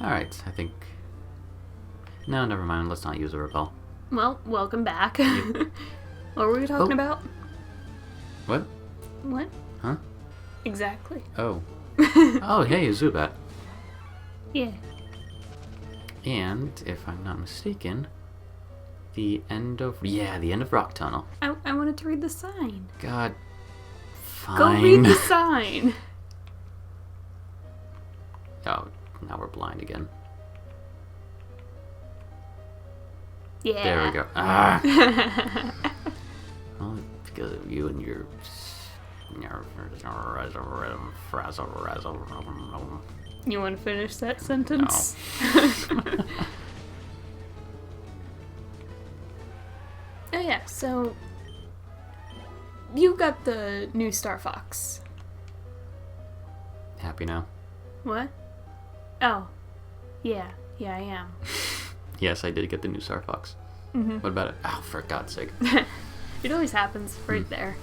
Alright, I think... No, never mind. Let's not use a repel. Well, welcome back. What were we talking about? What? What? Huh? Exactly. Oh. Oh, hey, Zubat. Yeah. And, if I'm not mistaken, the end of Rock Tunnel. I wanted to read the sign. God. Fine. Go read the sign. Oh, now we're blind again. Yeah. There we go. Ah! Well, because of you and your... You want to finish that sentence? No. Oh yeah, so... You got the new Star Fox. Happy now? What? Oh. Yeah, I am. Yes, I did get the new Star Fox. Mm-hmm. What about it? Oh, for God's sake. It always happens right there.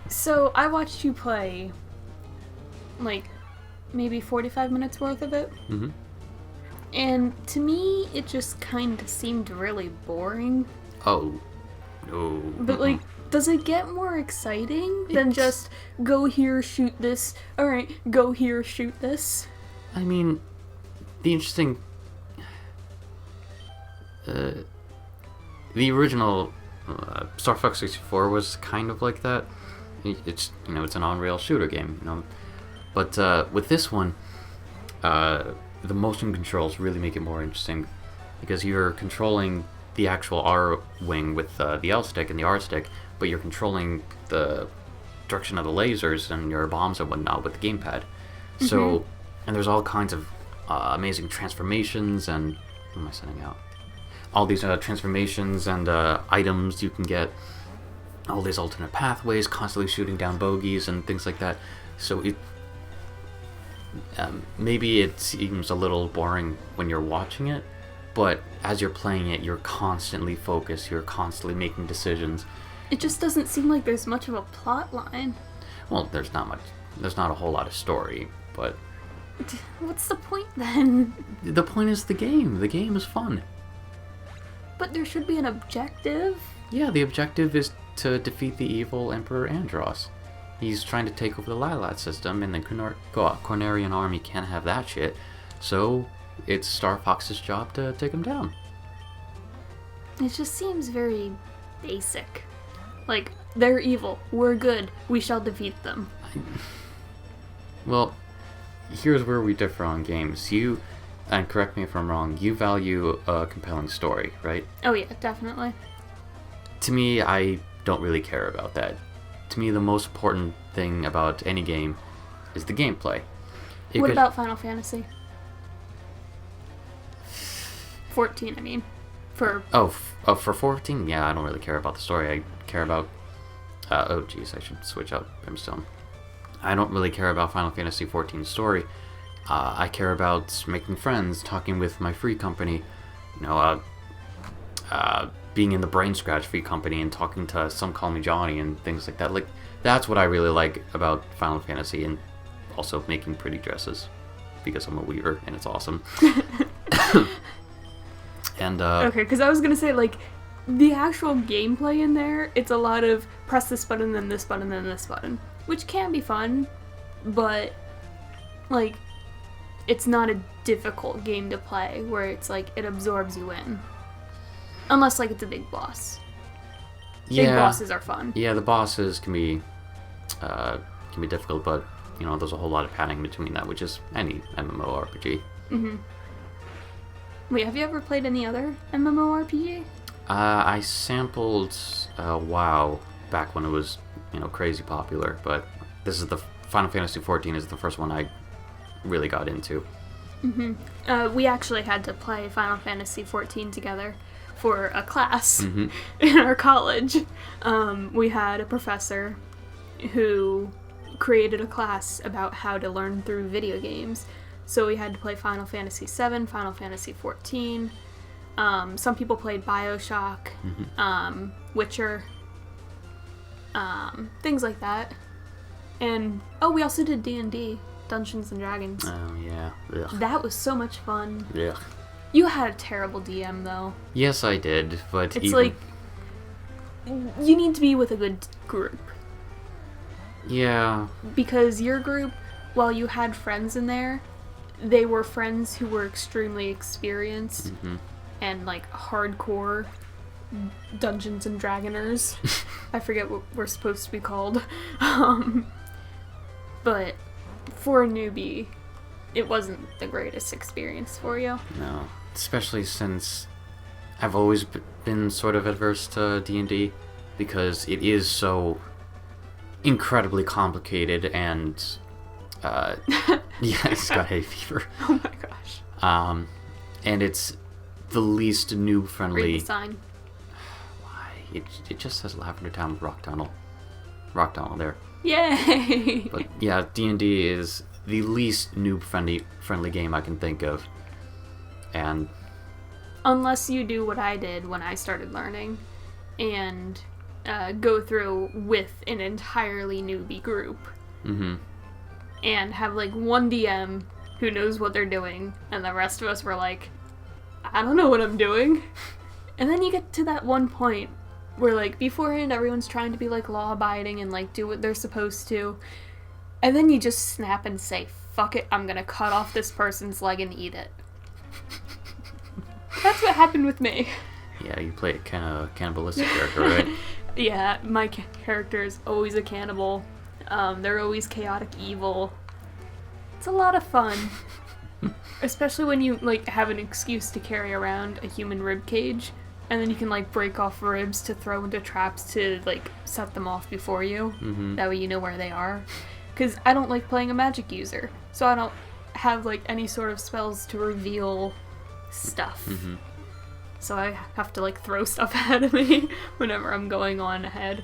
So, I watched you play, like, maybe 45 minutes worth of it. Mm-hmm. And to me, it just kind of seemed really boring. Oh. No. But, like, does it get more exciting than just, go here, shoot this, alright, go here, shoot this? I mean, the interesting... the original Star Fox 64 was kind of like that. It's, it's an on-rail shooter game, But with this one, the motion controls really make it more interesting because you're controlling the actual R wing with the L stick and the R stick, but you're controlling the direction of the lasers and your bombs and whatnot with the gamepad. Mm-hmm. So, and there's all kinds of amazing transformations and... What am I sending out? All these transformations and items you can get, all these alternate pathways, constantly shooting down bogeys and things like that. So it maybe it seems a little boring when you're watching it, but as you're playing it, you're constantly focused, you're constantly making decisions. It just doesn't seem like there's much of a plot line. Well, there's not a whole lot of story, but... What's the point then? The point is the game. The game is fun. But there should be an objective. Yeah, the objective is to defeat the evil Emperor Andros. He's trying to take over the Lylat system, and the Cornerian army can't have that shit. So it's Star Fox's job to take him down. It just seems very basic. Like, they're evil, we're good, we shall defeat them. Well, here's where we differ on games. You, and correct me if I'm wrong, you value a compelling story, right? Oh yeah, definitely. To me, I don't really care about that. To me, the most important thing about any game is the gameplay. What about Final Fantasy? 14, I mean. For 14? Yeah, I don't really care about the story. I care about... oh, jeez, I should switch out Brimstone. I don't really care about Final Fantasy 14's story. I care about making friends, talking with my free company, being in the Brain Scratch free company and talking to Some Call Me Johnny and things like that. Like, that's what I really like about Final Fantasy, and also making pretty dresses because I'm a weaver and it's awesome. And okay, because I was gonna say, like, the actual gameplay in there, it's a lot of press this button, then this button, then this button, which can be fun, but like, it's not a difficult game to play where it's like it absorbs you in, unless like it's a big boss. Big bosses are fun. Yeah, the bosses can be difficult, but there's a whole lot of padding between that, which is any MMORPG. Mm-hmm. Wait, have you ever played any other MMORPG? I sampled WoW back when it was, crazy popular, but this is the Final Fantasy XIV is the first one I really got into. Mm-hmm. We actually had to play Final Fantasy XIV together for a class mm-hmm. in our college. We had a professor who created a class about how to learn through video games. So we had to play Final Fantasy VII, Final Fantasy XIV. Some people played BioShock, mm-hmm. Witcher, things like that. And, we also did D&D, Dungeons and Dragons. Oh, yeah. Ugh. That was so much fun. Ugh. You had a terrible DM, though. Yes, I did, but It's like, you need to be with a good group. Yeah. Because your group, while you had friends in there, they were friends who were extremely experienced and, like, hardcore Dungeons and Dragoners. I forget what we're supposed to be called. But for a newbie, it wasn't the greatest experience for you. No. Especially since I've always been sort of adverse to D&D because it is so incredibly complicated and yeah, it's got hay fever. Oh my gosh. And it's the least noob friendly. Read the sign. Why? It just says Lavender Town Rock Tunnel. Rock Tunnel there. Yay! But yeah, D&D is the least noob friendly game I can think of. And unless you do what I did when I started learning and go through with an entirely newbie group and have like one DM who knows what they're doing and the rest of us were like, I don't know what I'm doing. And then you get to that one point where like beforehand everyone's trying to be like law abiding and like do what they're supposed to, and then you just snap and say, fuck it, I'm gonna cut off this person's leg and eat it. That's what happened with me. yeah, you play a kind of cannibalistic character, right? Yeah, my character is always a cannibal. They're always chaotic evil. It's a lot of fun. Especially when you like have an excuse to carry around a human rib cage, and then you can like break off ribs to throw into traps to like set them off before you. That way you know where they are. Because I don't like playing a magic user, so I don't have like any sort of spells to reveal stuff. So I have to like throw stuff ahead of me whenever I'm going on ahead.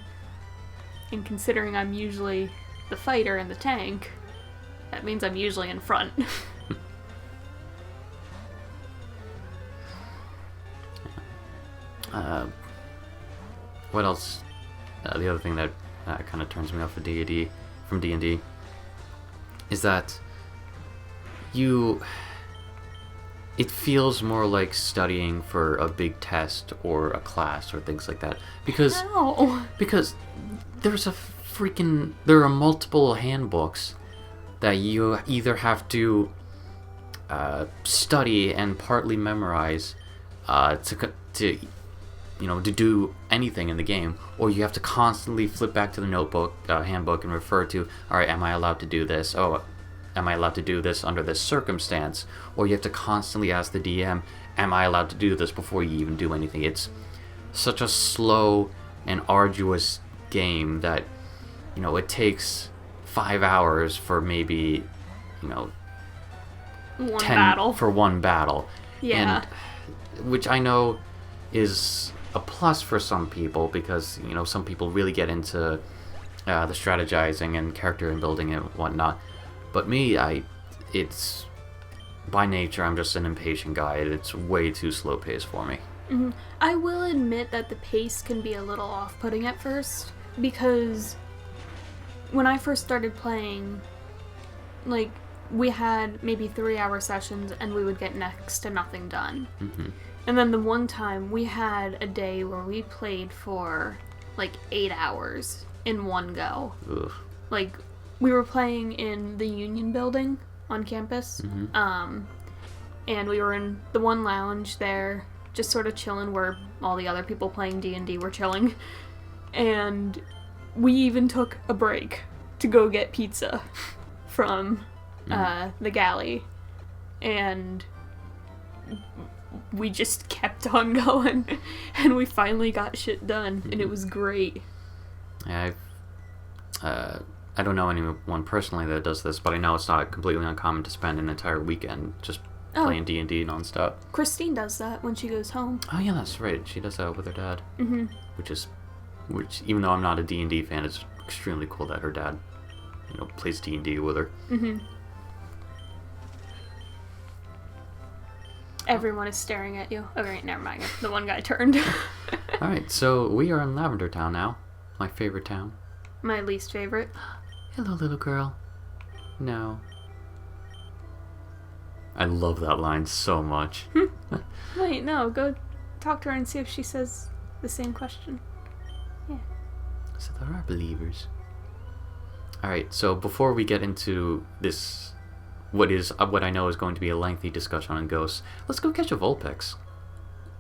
And considering I'm usually the fighter and the tank, that means I'm usually in front. What else? The other thing that kind of turns me off of D&D from D&D is that it feels more like studying for a big test or a class or things like that because there are multiple handbooks that you either have to study and partly memorize to do anything in the game, or you have to constantly flip back to the handbook and refer to, all right, am I allowed to do this? Oh, am I allowed to do this under this circumstance? Or you have to constantly ask the DM, am I allowed to do this before you even do anything? It's such a slow and arduous game that, it takes 5 hours for maybe, one 10 battle. for one battle. Yeah. And, which I know is a plus for some people because, some people really get into the strategizing and character and building and whatnot. But me, it's by nature, I'm just an impatient guy. It's way too slow paced for me. I will admit that the pace can be a little off-putting at first, because when I first started playing, like, we had maybe 3-hour sessions and we would get next to nothing done. And then the one time we had a day where we played for like 8 hours in one go. Ugh. Like, we were playing in the Union building on campus, and we were in the one lounge there, just sort of chilling where all the other people playing D&D were chilling. And we even took a break to go get pizza from the galley, and we just kept on going, and we finally got shit done, and it was great. Yeah, I don't know anyone personally that does this, but I know it's not completely uncommon to spend an entire weekend just playing D&D nonstop. Christine does that when she goes home. Oh yeah, that's right. She does that with her dad. Which even though I'm not a D&D fan, it's extremely cool that her dad, plays D&D with her. Everyone is staring at you. Okay, never mind. The one guy turned. Alright, so we are in Lavender Town now. My favorite town. My least favorite. Hello, little girl. No. I love that line so much. Wait, no, go talk to her and see if she says the same question. Yeah. So there are believers. Alright, so before we get into this, what I know is going to be a lengthy discussion on ghosts, let's go catch a Vulpix.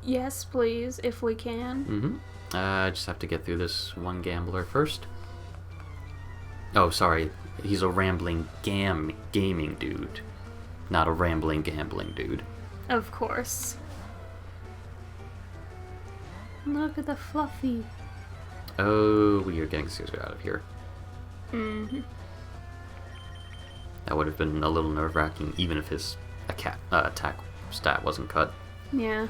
Yes, please, if we can. Mm-hmm. I just have to get through this one gambler first. Oh, sorry. He's a rambling gaming dude. Not a rambling gambling dude. Of course. Look at the Fluffy. Oh, we are getting Caesar out of here. Mm-hmm. That would have been a little nerve-wracking, even if his attack stat wasn't cut. Yeah.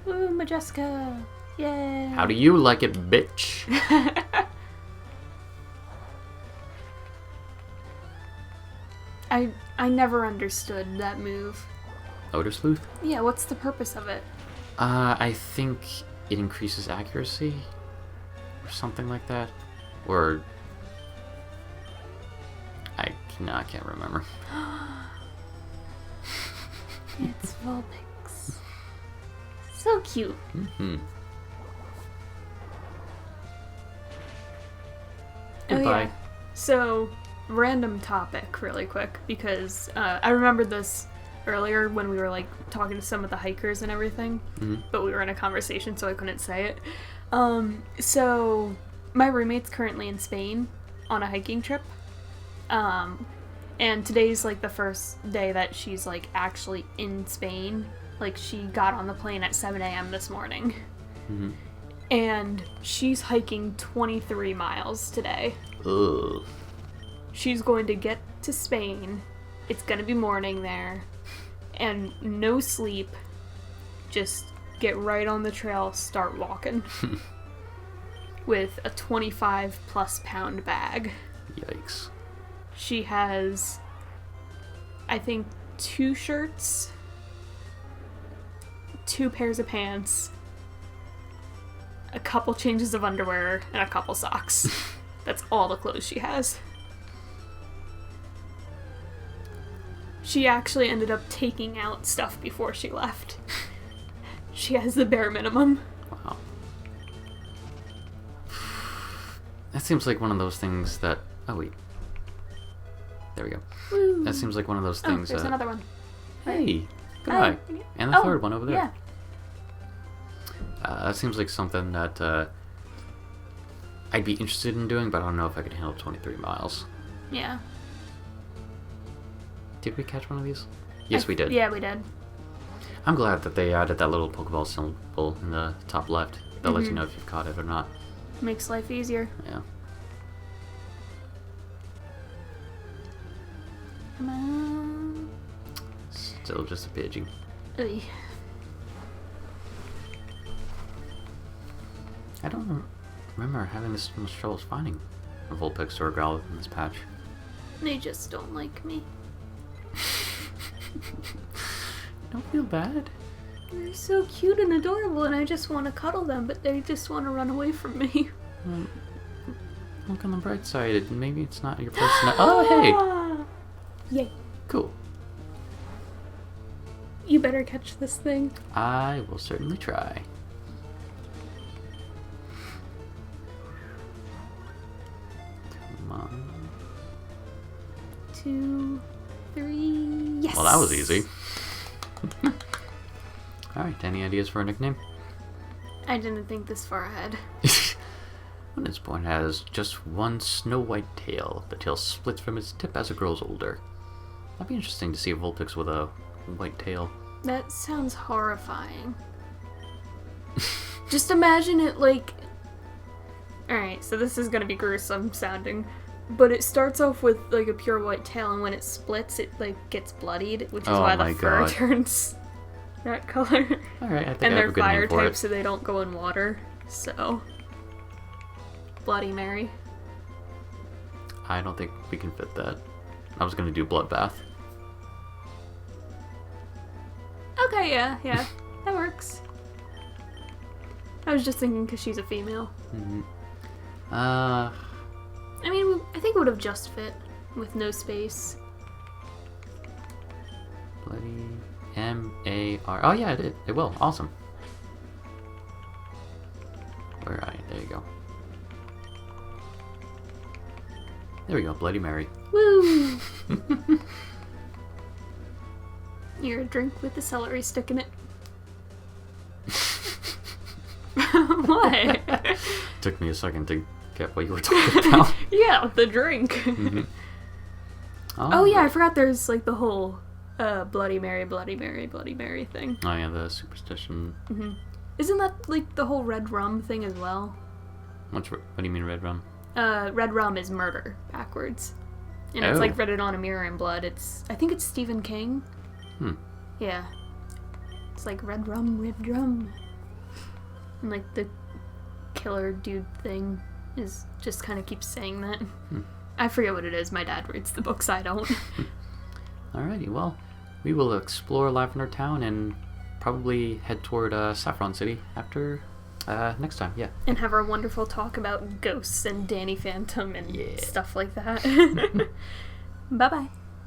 Ooh, Majeska. Yay. How do you like it, bitch? I never understood that move. Odor Sleuth? Yeah, what's the purpose of it? I think it increases accuracy, or something like that, or I can't remember. It's Vulpix. So cute. Mm-hmm. Oh, yeah. So, random topic really quick, because I remembered this earlier when we were like talking to some of the hikers and everything, but we were in a conversation so I couldn't say it. So my roommate's currently in Spain on a hiking trip, and today's like the first day that she's like actually in Spain. Like she got on the plane at 7 a.m. this morning. Mm-hmm. And she's hiking 23 miles today. Ugh. She's going to get to Spain. It's going to be morning there. And no sleep. Just get right on the trail, start walking. With a 25 plus pound bag. Yikes. She has, I think, 2 shirts, 2 pairs of pants, a couple changes of underwear, and a couple socks. That's all the clothes she has. She actually ended up taking out stuff before she left. She has the bare minimum. Wow. That seems like one of those things that... Oh, wait. There we go. Woo. That seems like one of those things there's another one. Hey! Goodbye. And the third one over there. Yeah. That seems like something that I'd be interested in doing, but I don't know if I could handle 23 miles. Yeah. Did we catch one of these? Yes, we did. Yeah, we did. I'm glad that they added that little Pokeball symbol in the top left. That lets you know if you've caught it or not. Makes life easier. Yeah. Come on. Still just a Pidgey. Oy. I don't remember having this much trouble finding a Vulpix or a Growlithe in this patch. They just don't like me. Don't feel bad. They're so cute and adorable, and I just want to cuddle them, but they just want to run away from me. Look on the bright side. Maybe it's not your personality. Oh, hey! Yay. Cool. You better catch this thing. I will certainly try. Come on. 2, 3, yes! Well, that was easy. Alright, any ideas for a nickname? I didn't think this far ahead. When it's born, it has just one snow-white tail. The tail splits from its tip as it grows older. That'd be interesting to see a Vulpix with a white tail. That sounds horrifying. Just imagine it like... Alright, so this is gonna be gruesome sounding. But it starts off with like a pure white tail, and when it splits, it like gets bloodied, which is why the fur turns that color. Alright, I think and I have a they're good fire name for types, it. so they don't go in water. So, Bloody Mary. I don't think we can fit that. I was gonna do Bloodbath. Okay, yeah, that works. I was just thinking because she's a female. I mean, I think it would have just fit with no space. Bloody M-A-R. Oh, yeah, it will. Awesome. Where are you? There you go. There we go. Bloody Mary. Woo! You're a drink with a celery stick in it. What? Took me a second to get what you were talking about. Yeah, the drink. Mm-hmm. Oh yeah, I forgot there's like the whole Bloody Mary, Bloody Mary, Bloody Mary thing. Oh yeah, the superstition. Mm-hmm. Isn't that like the whole red rum thing as well? What do you mean red rum? Red rum is murder backwards. And it's like written on a mirror in blood. I think it's Stephen King. Yeah. It's like red rum, red rum. And like the killer dude thing is just kind of keeps saying that. I forget what it is. My dad reads the books, I don't. Alrighty, well, we will explore Lavender Town and probably head toward Saffron City after next time, yeah. And have our wonderful talk about ghosts and Danny Phantom and stuff like that. Bye-bye.